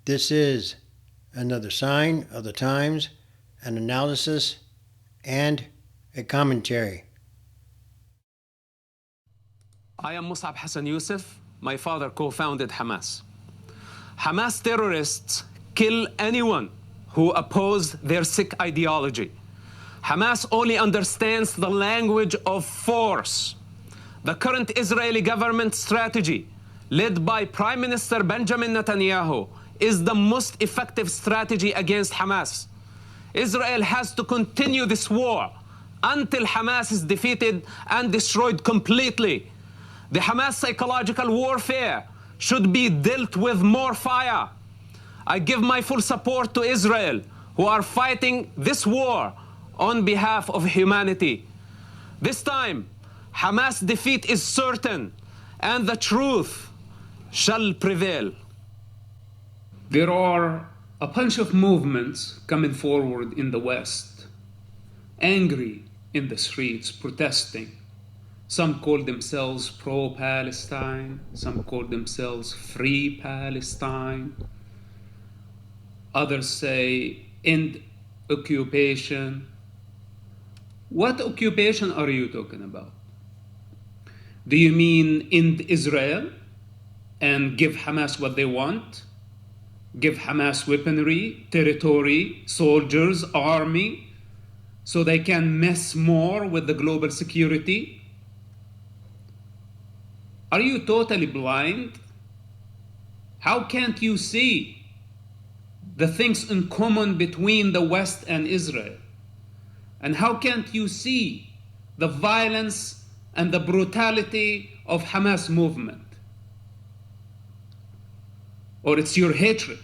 This is another sign of the times, an analysis, and a commentary. I am Mosab Hassan Yousef. My father co-founded Hamas. Hamas terrorists kill anyone who opposes their sick ideology. Hamas only understands the language of force. The current Israeli government strategy, led by Prime Minister Benjamin Netanyahu, is the most effective strategy against Hamas. Israel has to continue this war until Hamas is defeated and destroyed completely. The Hamas psychological warfare should be dealt with more fire. I give my full support to Israel, who are fighting this war on behalf of humanity. This time, Hamas' defeat is certain, and the truth shall prevail. There are a bunch of movements coming forward in the West, angry in the streets, protesting. Some call themselves pro-Palestine, some call themselves free Palestine. Others say end occupation. What occupation are you talking about? Do you mean end Israel and give Hamas what they want? Give Hamas weaponry, territory, soldiers, army, so they can mess more with the global security? Are you totally blind? How can't you see the things in common between the West and Israel? And how can't you see the violence and the brutality of Hamas movement? Or it's your hatred.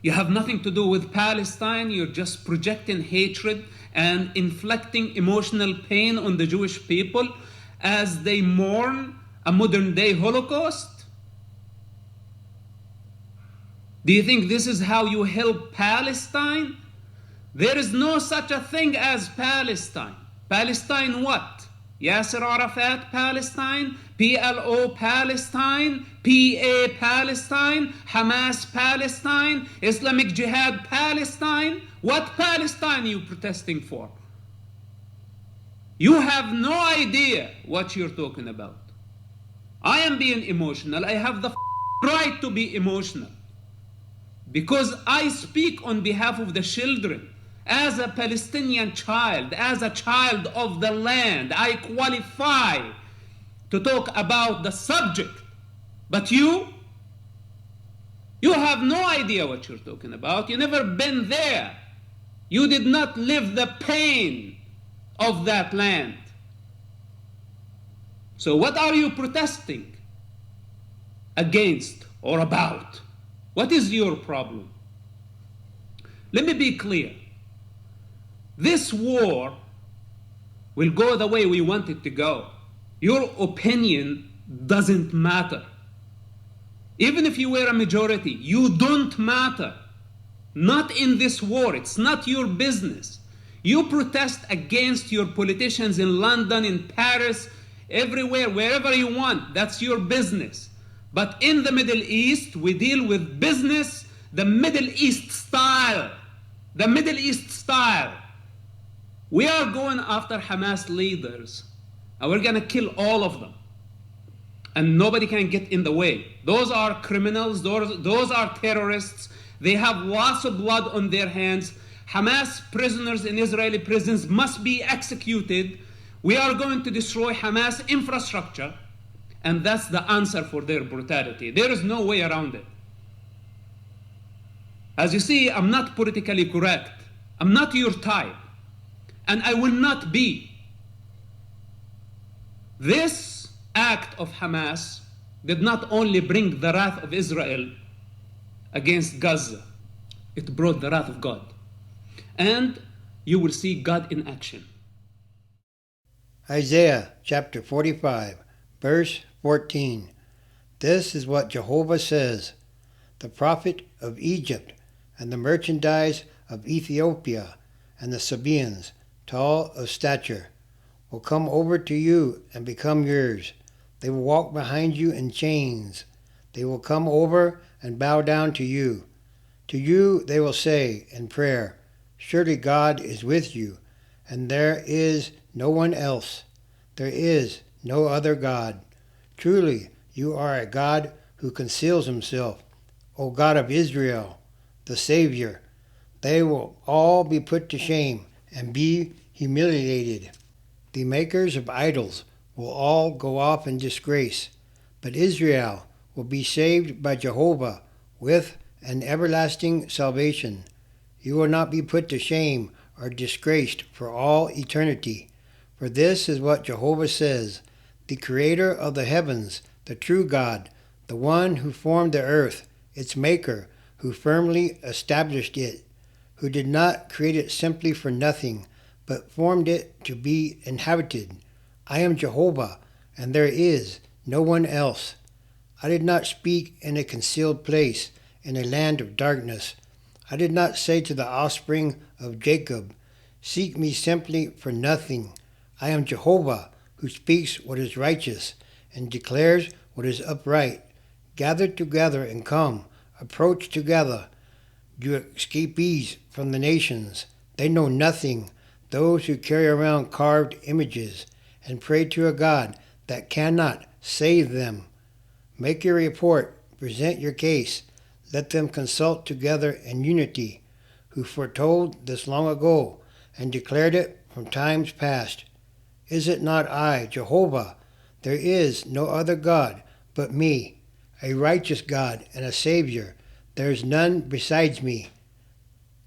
You have nothing to do with Palestine, you're just projecting hatred and inflicting emotional pain on the Jewish people as they mourn a modern day Holocaust? Do you think this is how you help Palestine? There is no such a thing as Palestine. Palestine what? Yasser Arafat Palestine, PLO Palestine, PA Palestine, Hamas Palestine, Islamic Jihad Palestine? What Palestine are you protesting for? You have no idea what you're talking about. I am being emotional. I have the right to be emotional because I speak on behalf of the children. As a Palestinian child, as a child of the land, I qualify to talk about the subject. But you have no idea what you're talking about. You've never been there. You did not live the pain of that land. So what are you protesting against or about? What is your problem? Let me be clear. This war will go the way we want it to go. Your opinion doesn't matter. Even if you were a majority, you don't matter. Not in this war. It's not your business. You protest against your politicians in London, in Paris, everywhere, wherever you want. That's your business. But in the Middle East, we deal with business the Middle East style. The Middle East style. We are going after Hamas leaders, and we're going to kill all of them. And nobody can get in the way. Those are criminals. Those are terrorists. They have lots of blood on their hands. Hamas prisoners in Israeli prisons must be executed. We are going to destroy Hamas infrastructure, and that's the answer for their brutality. There is no way around it. As you see, I'm not politically correct. I'm not your type. And I will not be. This act of Hamas did not only bring the wrath of Israel against Gaza, it brought the wrath of God. And you will see God in action. Isaiah chapter 45, verse 14. This is what Jehovah says, the prophet of Egypt and the merchandise of Ethiopia and the Sabaeans, tall of stature, will come over to you and become yours. They will walk behind you in chains. They will come over and bow down to you. To you they will say in prayer, surely God is with you, and there is no one else. There is no other God. Truly, you are a God who conceals himself, O God of Israel, the Savior. They will all be put to shame and be humiliated. The makers of idols will all go off in disgrace, but Israel will be saved by Jehovah with an everlasting salvation. You will not be put to shame or disgraced for all eternity. For this is what Jehovah says, the Creator of the heavens, the true God, the one who formed the earth, its maker, who firmly established it, who did not create it simply for nothing, but formed it to be inhabited. I am Jehovah, and there is no one else. I did not speak in a concealed place, in a land of darkness. I did not say to the offspring of Jacob, seek me simply for nothing. I am Jehovah, who speaks what is righteous, and declares what is upright. Gather together and come, approach together, you escapees from the nations. They know nothing, those who carry around carved images, and pray to a God that cannot save them. Make your report, present your case. Let them consult together in unity, who foretold this long ago and declared it from times past. Is it not I, Jehovah? There is no other God but me, a righteous God and a Savior. There is none besides me.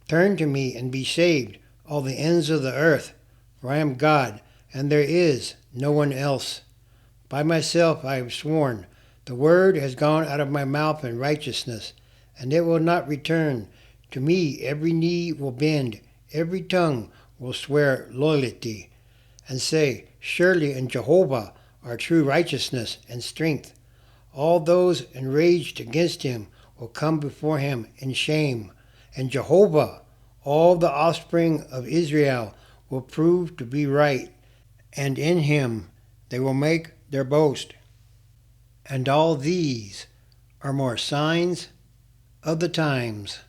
Turn to me and be saved, all the ends of the earth, for I am God, and there is no one else. By myself I have sworn, the word has gone out of my mouth in righteousness, and it will not return. To me every knee will bend, every tongue will swear loyalty, and say, surely in Jehovah are true righteousness and strength. All those enraged against him will come before him in shame. And Jehovah, all the offspring of Israel, will prove to be right, and in him they will make their boast. And all these are more signs of the times.